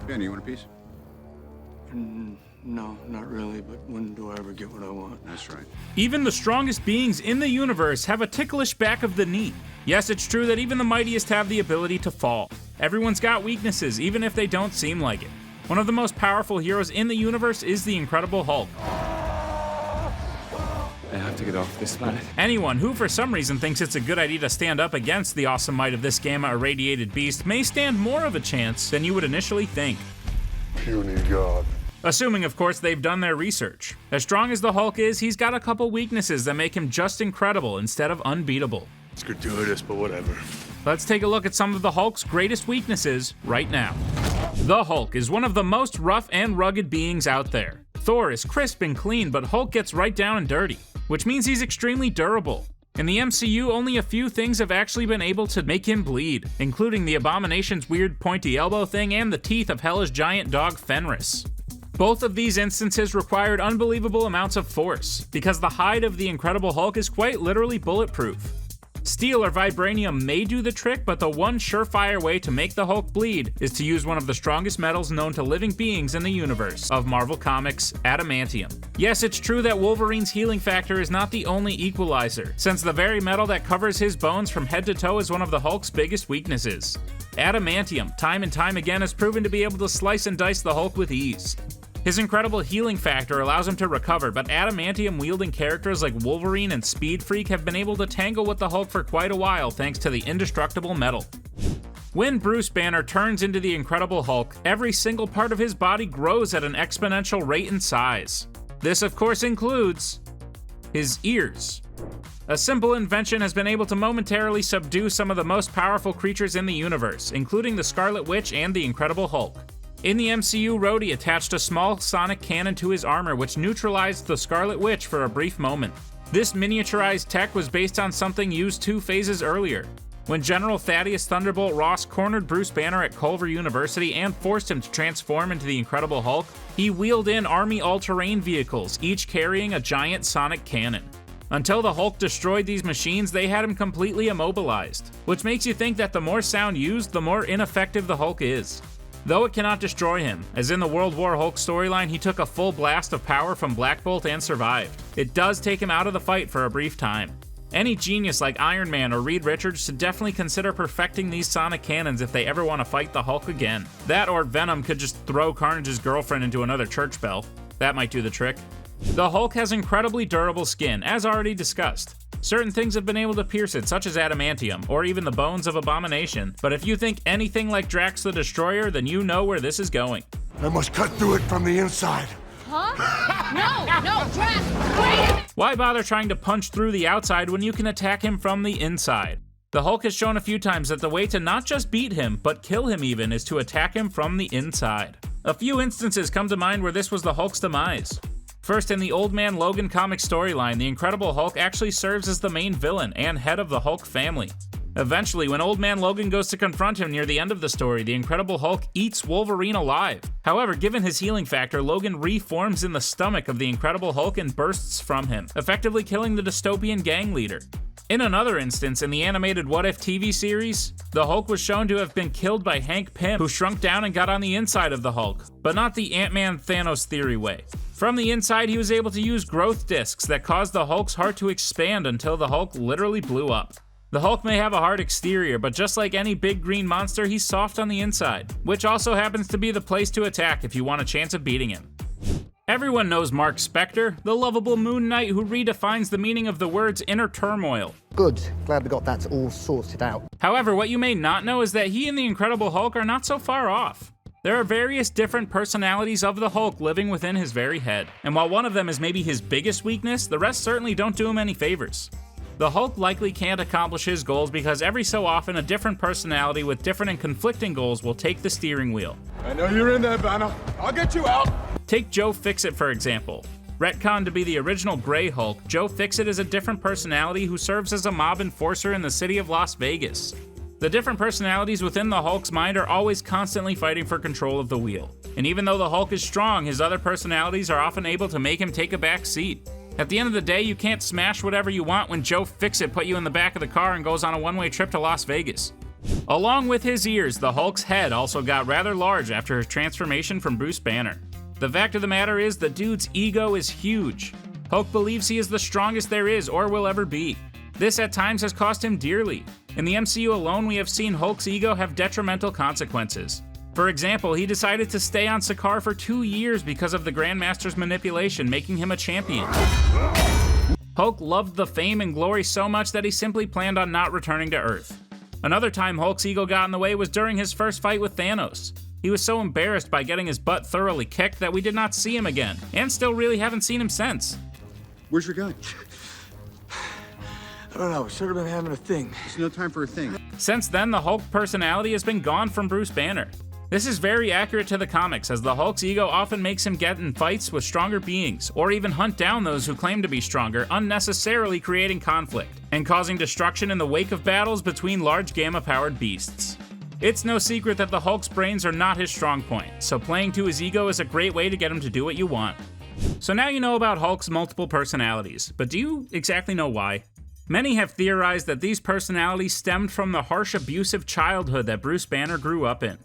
Ben, you want a piece? No, not really, but when do I ever get what I want? That's right. Even the strongest beings in the universe have a ticklish back of the knee. Yes, it's true that even the mightiest have the ability to fall. Everyone's got weaknesses, even if they don't seem like it. One of the most powerful heroes in the universe is the Incredible Hulk. I have to get off this planet. Anyone who for some reason thinks it's a good idea to stand up against the awesome might of this gamma irradiated beast may stand more of a chance than you would initially think. Puny God. Assuming, of course, they've done their research. As strong as the Hulk is, he's got a couple weaknesses that make him just incredible instead of unbeatable. It's gratuitous, but whatever. Let's take a look at some of the Hulk's greatest weaknesses right now. The Hulk is one of the most rough and rugged beings out there. Thor is crisp and clean, but Hulk gets right down and dirty, which means he's extremely durable. In the MCU, only a few things have actually been able to make him bleed, including the Abomination's weird pointy elbow thing and the teeth of Hela's giant dog Fenris. Both of these instances required unbelievable amounts of force, because the hide of the Incredible Hulk is quite literally bulletproof. Steel or vibranium may do the trick, but the one surefire way to make the Hulk bleed is to use one of the strongest metals known to living beings in the universe of Marvel Comics, Adamantium. Yes, it's true that Wolverine's healing factor is not the only equalizer, since the very metal that covers his bones from head to toe is one of the Hulk's biggest weaknesses. Adamantium, time and time again, has proven to be able to slice and dice the Hulk with ease. His incredible healing factor allows him to recover, but adamantium-wielding characters like Wolverine and Speed Freak have been able to tangle with the Hulk for quite a while thanks to the indestructible metal. When Bruce Banner turns into the Incredible Hulk, every single part of his body grows at an exponential rate in size. This, of course, includes his ears. A simple invention has been able to momentarily subdue some of the most powerful creatures in the universe, including the Scarlet Witch and the Incredible Hulk. In the MCU, Rhodey attached a small sonic cannon to his armor which neutralized the Scarlet Witch for a brief moment. This miniaturized tech was based on something used 2 phases earlier. When General Thaddeus Thunderbolt Ross cornered Bruce Banner at Culver University and forced him to transform into the Incredible Hulk, he wheeled in Army all-terrain vehicles, each carrying a giant sonic cannon. Until the Hulk destroyed these machines, they had him completely immobilized, which makes you think that the more sound used, the more ineffective the Hulk is. Though it cannot destroy him, as in the World War Hulk storyline, he took a full blast of power from Black Bolt and survived. It does take him out of the fight for a brief time. Any genius like Iron Man or Reed Richards should definitely consider perfecting these sonic cannons if they ever want to fight the Hulk again. That or Venom could just throw Carnage's girlfriend into another church bell. That might do the trick. The Hulk has incredibly durable skin, as already discussed. Certain things have been able to pierce it, such as adamantium, or even the bones of Abomination, but if you think anything like Drax the Destroyer, then you know where this is going. I must cut through it from the inside. Huh? No, Drax, wait! Why bother trying to punch through the outside when you can attack him from the inside? The Hulk has shown a few times that the way to not just beat him, but kill him even, is to attack him from the inside. A few instances come to mind where this was the Hulk's demise. First, in the Old Man Logan comic storyline, the Incredible Hulk actually serves as the main villain and head of the Hulk family. Eventually, when Old Man Logan goes to confront him near the end of the story, the Incredible Hulk eats Wolverine alive. However, given his healing factor, Logan reforms in the stomach of the Incredible Hulk and bursts from him, effectively killing the dystopian gang leader. In another instance, in the animated What If TV series, the Hulk was shown to have been killed by Hank Pym, who shrunk down and got on the inside of the Hulk, but not the Ant-Man Thanos theory way. From the inside, he was able to use growth discs that caused the Hulk's heart to expand until the Hulk literally blew up. The Hulk may have a hard exterior, but just like any big green monster, he's soft on the inside, which also happens to be the place to attack if you want a chance of beating him. Everyone knows Mark Spector, the lovable Moon Knight who redefines the meaning of the words inner turmoil. Good, glad we got that all sorted out. However, what you may not know is that he and the Incredible Hulk are not so far off. There are various different personalities of the Hulk living within his very head, and while one of them is maybe his biggest weakness, the rest certainly don't do him any favors. The Hulk likely can't accomplish his goals because every so often a different personality with different and conflicting goals will take the steering wheel. I know you're in there, Banner. I'll get you out. Take Joe Fixit for example. Retconned to be the original Grey Hulk, Joe Fixit is a different personality who serves as a mob enforcer in the city of Las Vegas. The different personalities within the Hulk's mind are always constantly fighting for control of the wheel. And even though the Hulk is strong, his other personalities are often able to make him take a back seat. At the end of the day, you can't smash whatever you want when Joe Fixit put you in the back of the car and goes on a one-way trip to Las Vegas. Along with his ears, the Hulk's head also got rather large after his transformation from Bruce Banner. The fact of the matter is, the dude's ego is huge. Hulk believes he is the strongest there is or will ever be. This at times has cost him dearly. In the MCU alone, we have seen Hulk's ego have detrimental consequences. For example, he decided to stay on Sakaar for 2 years because of the Grandmaster's manipulation, making him a champion. Hulk loved the fame and glory so much that he simply planned on not returning to Earth. Another time Hulk's ego got in the way was during his first fight with Thanos. He was so embarrassed by getting his butt thoroughly kicked that we did not see him again, and still really haven't seen him since. Where's your gun? I don't know. We should have been having a thing. There's no time for a thing. Since then, the Hulk personality has been gone from Bruce Banner. This is very accurate to the comics, as the Hulk's ego often makes him get in fights with stronger beings, or even hunt down those who claim to be stronger, unnecessarily creating conflict, and causing destruction in the wake of battles between large gamma-powered beasts. It's no secret that the Hulk's brains are not his strong point, so playing to his ego is a great way to get him to do what you want. So now you know about Hulk's multiple personalities, but do you exactly know why? Many have theorized that these personalities stemmed from the harsh, abusive childhood that Bruce Banner grew up in.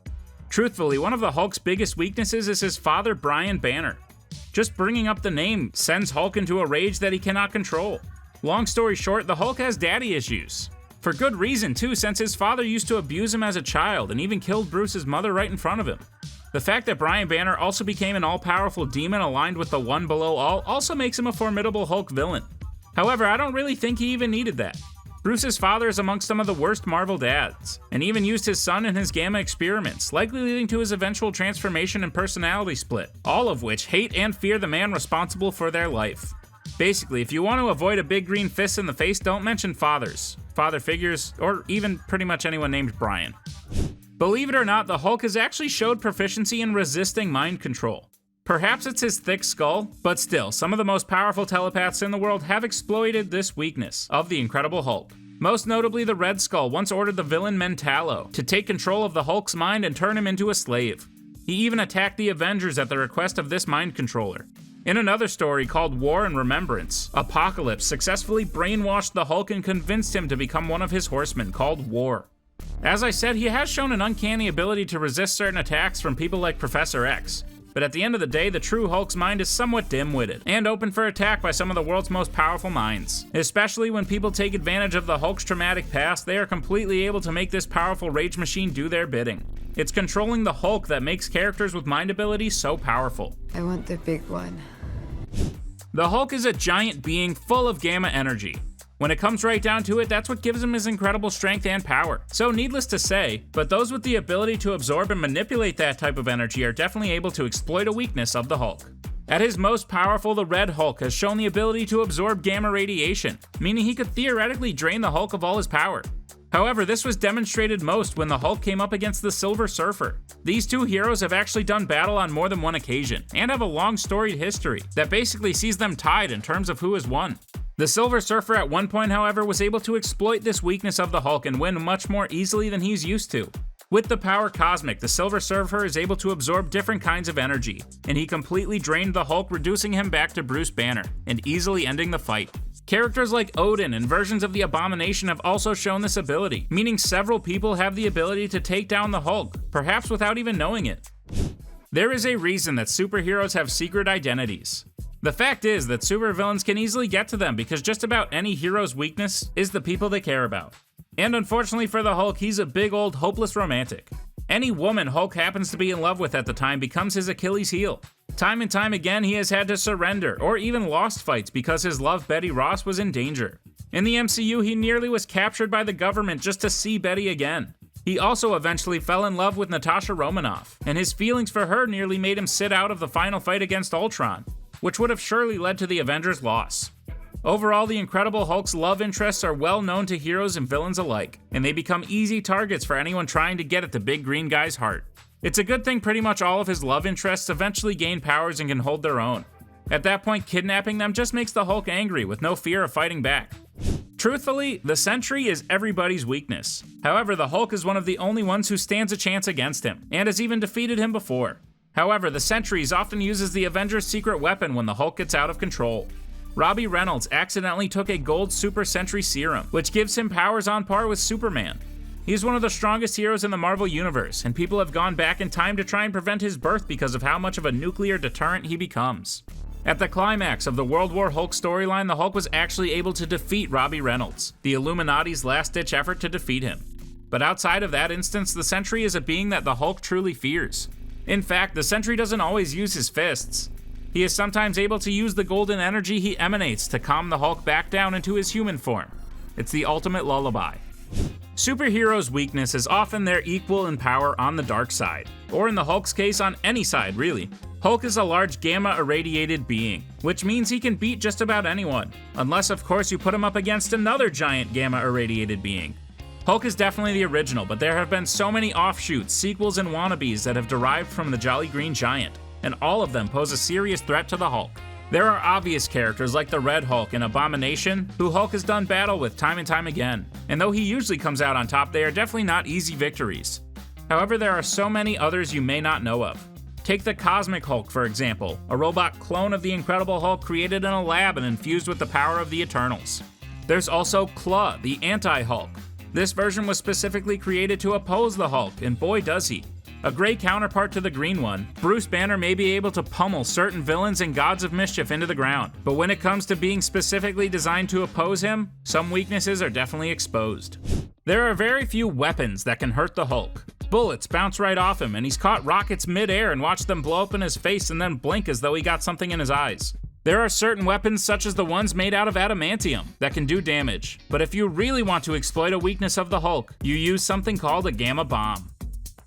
Truthfully, one of the Hulk's biggest weaknesses is his father, Brian Banner. Just bringing up the name sends Hulk into a rage that he cannot control. Long story short, the Hulk has daddy issues. For good reason too, since his father used to abuse him as a child and even killed Bruce's mother right in front of him. The fact that Brian Banner also became an all-powerful demon aligned with the one below all also makes him a formidable Hulk villain. However, I don't really think he even needed that. Bruce's father is amongst some of the worst Marvel dads, and even used his son in his gamma experiments, likely leading to his eventual transformation and personality split, all of which hate and fear the man responsible for their life. Basically, if you want to avoid a big green fist in the face, don't mention fathers, father figures, or even pretty much anyone named Brian. Believe it or not, the Hulk has actually showed proficiency in resisting mind control. Perhaps it's his thick skull, but still, some of the most powerful telepaths in the world have exploited this weakness of the Incredible Hulk. Most notably, the Red Skull once ordered the villain Mentalo to take control of the Hulk's mind and turn him into a slave. He even attacked the Avengers at the request of this mind controller. In another story called War and Remembrance, Apocalypse successfully brainwashed the Hulk and convinced him to become one of his horsemen called War. As I said, he has shown an uncanny ability to resist certain attacks from people like Professor X. But at the end of the day, the true Hulk's mind is somewhat dim-witted, and open for attack by some of the world's most powerful minds. Especially when people take advantage of the Hulk's traumatic past, they are completely able to make this powerful rage machine do their bidding. It's controlling the Hulk that makes characters with mind abilities so powerful. I want the big one. The Hulk is a giant being full of gamma energy. When it comes right down to it, that's what gives him his incredible strength and power. So needless to say, but those with the ability to absorb and manipulate that type of energy are definitely able to exploit a weakness of the Hulk. At his most powerful, the Red Hulk has shown the ability to absorb gamma radiation, meaning he could theoretically drain the Hulk of all his power. However, this was demonstrated most when the Hulk came up against the Silver Surfer. These two heroes have actually done battle on more than one occasion, and have a long storied history that basically sees them tied in terms of who has won. The Silver Surfer at one point, however, was able to exploit this weakness of the Hulk and win much more easily than he's used to. With the power cosmic, the Silver Surfer is able to absorb different kinds of energy, and he completely drained the Hulk, reducing him back to Bruce Banner, and easily ending the fight. Characters like Odin and versions of the Abomination have also shown this ability, meaning several people have the ability to take down the Hulk, perhaps without even knowing it. There is a reason that superheroes have secret identities. The fact is that supervillains can easily get to them because just about any hero's weakness is the people they care about. And unfortunately for the Hulk, he's a big old hopeless romantic. Any woman Hulk happens to be in love with at the time becomes his Achilles heel. Time and time again, he has had to surrender or even lost fights because his love Betty Ross was in danger. In the MCU, he nearly was captured by the government just to see Betty again. He also eventually fell in love with Natasha Romanoff, and his feelings for her nearly made him sit out of the final fight against Ultron, which would have surely led to the Avengers' loss. Overall, the Incredible Hulk's love interests are well known to heroes and villains alike, and they become easy targets for anyone trying to get at the big green guy's heart. It's a good thing pretty much all of his love interests eventually gain powers and can hold their own. At that point, kidnapping them just makes the Hulk angry with no fear of fighting back. Truthfully, the Sentry is everybody's weakness. However, the Hulk is one of the only ones who stands a chance against him, and has even defeated him before. However, the Sentry often uses the Avengers' secret weapon when the Hulk gets out of control. Robbie Reynolds accidentally took a gold Super Sentry serum, which gives him powers on par with Superman. He's one of the strongest heroes in the Marvel Universe, and people have gone back in time to try and prevent his birth because of how much of a nuclear deterrent he becomes. At the climax of the World War Hulk storyline, the Hulk was actually able to defeat Robbie Reynolds, the Illuminati's last-ditch effort to defeat him. But outside of that instance, the Sentry is a being that the Hulk truly fears. In fact, the Sentry doesn't always use his fists. He is sometimes able to use the golden energy he emanates to calm the Hulk back down into his human form. It's the ultimate lullaby. Superheroes' weakness is often their equal in power on the dark side, or in the Hulk's case, on any side, really. Hulk is a large gamma-irradiated being, which means he can beat just about anyone, unless of course you put him up against another giant gamma-irradiated being. Hulk is definitely the original, but there have been so many offshoots, sequels, and wannabes that have derived from the Jolly Green Giant, and all of them pose a serious threat to the Hulk. There are obvious characters like the Red Hulk and Abomination, who Hulk has done battle with time and time again, and though he usually comes out on top, they are definitely not easy victories. However, there are so many others you may not know of. Take the Cosmic Hulk, for example, a robot clone of the Incredible Hulk created in a lab and infused with the power of the Eternals. There's also Claw, the Anti-Hulk. This version was specifically created to oppose the Hulk, and boy does he. A gray counterpart to the green one, Bruce Banner may be able to pummel certain villains and gods of mischief into the ground, but when it comes to being specifically designed to oppose him, some weaknesses are definitely exposed. There are very few weapons that can hurt the Hulk. Bullets bounce right off him, and he's caught rockets mid-air and watched them blow up in his face and then blink as though he got something in his eyes. There are certain weapons, such as the ones made out of adamantium, that can do damage, but if you really want to exploit a weakness of the Hulk, you use something called a gamma bomb.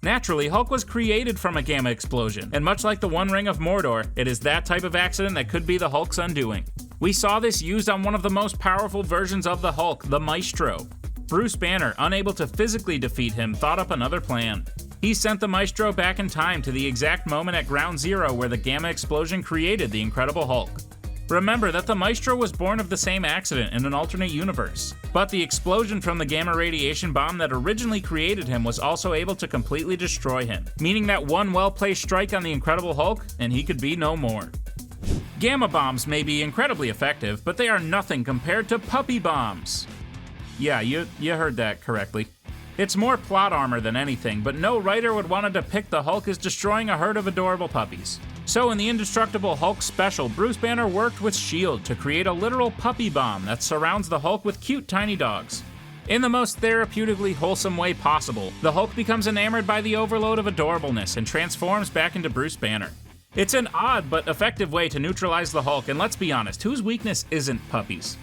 Naturally, Hulk was created from a gamma explosion, and much like the One Ring of Mordor, it is that type of accident that could be the Hulk's undoing. We saw this used on one of the most powerful versions of the Hulk, the Maestro. Bruce Banner, unable to physically defeat him, thought up another plan. He sent the Maestro back in time to the exact moment at Ground Zero where the gamma explosion created the Incredible Hulk. Remember that the Maestro was born of the same accident in an alternate universe, but the explosion from the gamma radiation bomb that originally created him was also able to completely destroy him, meaning that one well-placed strike on the Incredible Hulk and he could be no more. Gamma bombs may be incredibly effective, but they are nothing compared to puppy bombs. Yeah, you heard that correctly. It's more plot armor than anything, but no writer would want to depict the Hulk as destroying a herd of adorable puppies. So in the Indestructible Hulk special, Bruce Banner worked with S.H.I.E.L.D. to create a literal puppy bomb that surrounds the Hulk with cute tiny dogs. In the most therapeutically wholesome way possible, the Hulk becomes enamored by the overload of adorableness and transforms back into Bruce Banner. It's an odd but effective way to neutralize the Hulk, and let's be honest, whose weakness isn't puppies?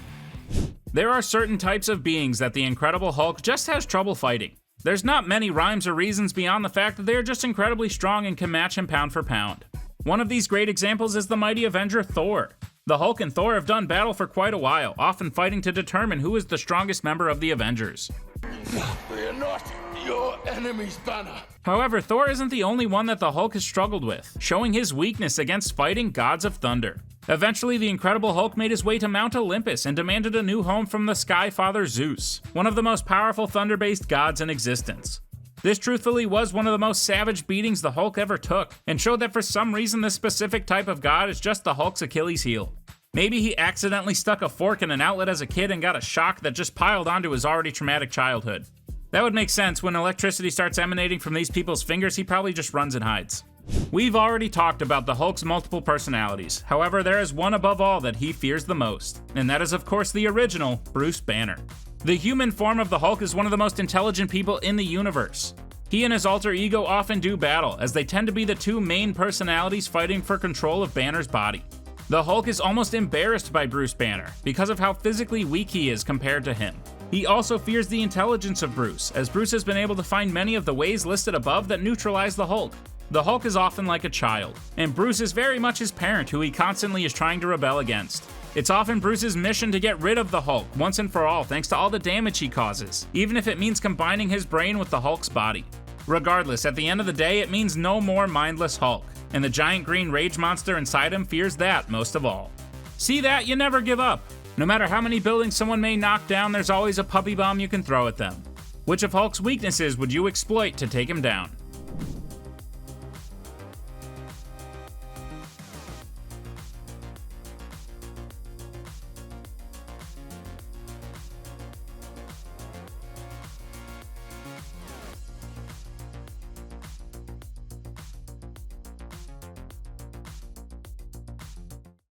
There are certain types of beings that the Incredible Hulk just has trouble fighting. There's not many rhymes or reasons beyond the fact that they are just incredibly strong and can match him pound for pound. One of these great examples is the mighty Avenger Thor. The Hulk and Thor have done battle for quite a while, often fighting to determine who is the strongest member of the Avengers. We are not your enemies, Banner. However, Thor isn't the only one that the Hulk has struggled with, showing his weakness against fighting gods of thunder. Eventually, the Incredible Hulk made his way to Mount Olympus and demanded a new home from the Sky Father Zeus, one of the most powerful thunder-based gods in existence. This truthfully was one of the most savage beatings the Hulk ever took, and showed that for some reason this specific type of god is just the Hulk's Achilles heel. Maybe he accidentally stuck a fork in an outlet as a kid and got a shock that just piled onto his already traumatic childhood. That would make sense. When electricity starts emanating from these people's fingers, he probably just runs and hides. We've already talked about the Hulk's multiple personalities. However, there is one above all that he fears the most, and that is of course the original Bruce Banner. The human form of the Hulk is one of the most intelligent people in the universe. He and his alter ego often do battle, as they tend to be the two main personalities fighting for control of Banner's body. The Hulk is almost embarrassed by Bruce Banner because of how physically weak he is compared to him. He also fears the intelligence of Bruce, as Bruce has been able to find many of the ways listed above that neutralize the Hulk. The Hulk is often like a child, and Bruce is very much his parent who he constantly is trying to rebel against. It's often Bruce's mission to get rid of the Hulk once and for all thanks to all the damage he causes, even if it means combining his brain with the Hulk's body. Regardless, at the end of the day, it means no more mindless Hulk, and the giant green rage monster inside him fears that most of all. See that? You never give up. No matter how many buildings someone may knock down, there's always a puppy bomb you can throw at them. Which of Hulk's weaknesses would you exploit to take him down?